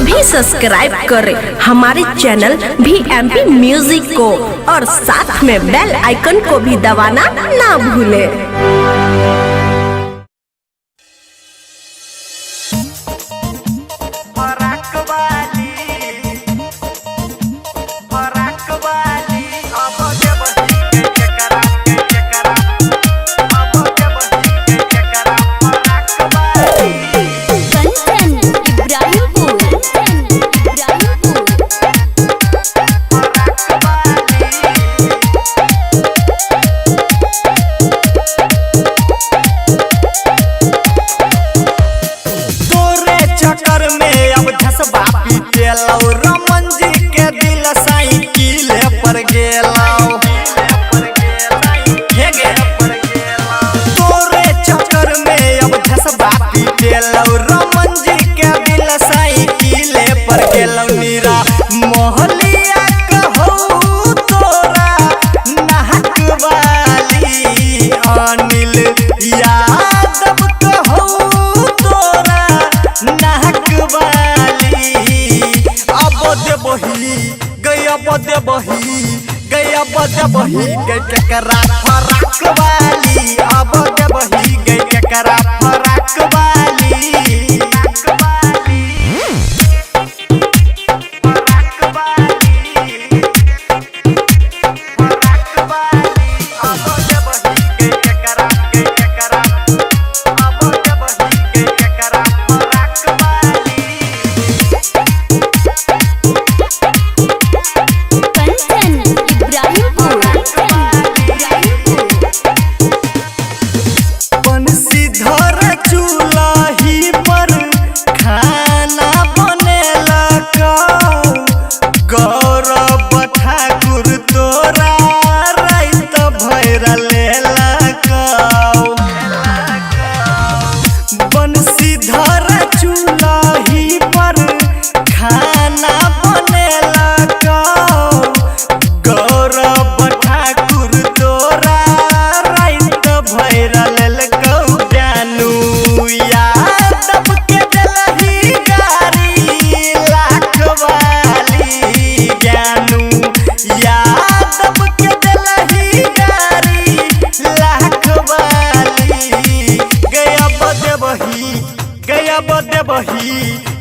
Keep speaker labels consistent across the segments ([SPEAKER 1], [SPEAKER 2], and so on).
[SPEAKER 1] अभी सब्सक्राइब करें हमारे चैनल VMP म्यूजिक को और साथ में बेल आइकन को भी दबाना ना भूलें।
[SPEAKER 2] रमन जी के दिल साइकिल पर गेलाओ तोरे चक्कर में अब धसबा पीटेलौ रमन जी के दिल साइकिल पर गेलौ नीरा मोहलिया कहू तोरा नाहक वाली अनिल यादव कहू तोरा नाहक गया बही गई केकरा फराक वाली अब बही गई केकरा फराक वाली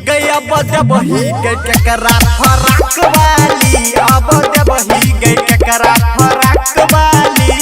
[SPEAKER 2] गया बही गई केकरा फराक वाली अब बही गई केकरा फराक वाली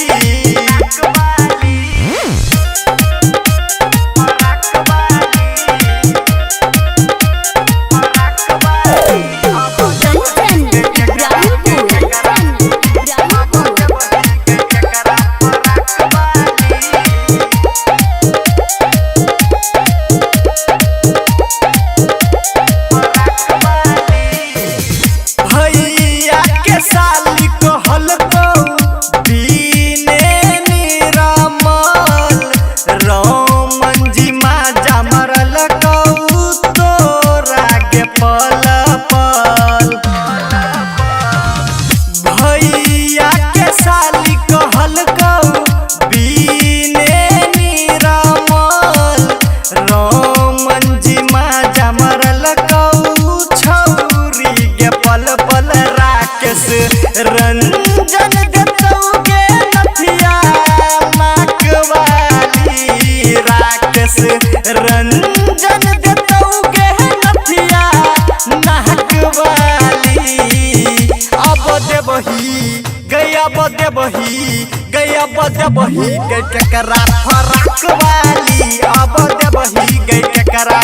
[SPEAKER 2] रंजन देतौगे नथिया नाक वाली राकेश रंजन देतौगे नथिया नाक वाली अब देबही गया बही गई केकरा फराक वाली अब देबही गई केकरा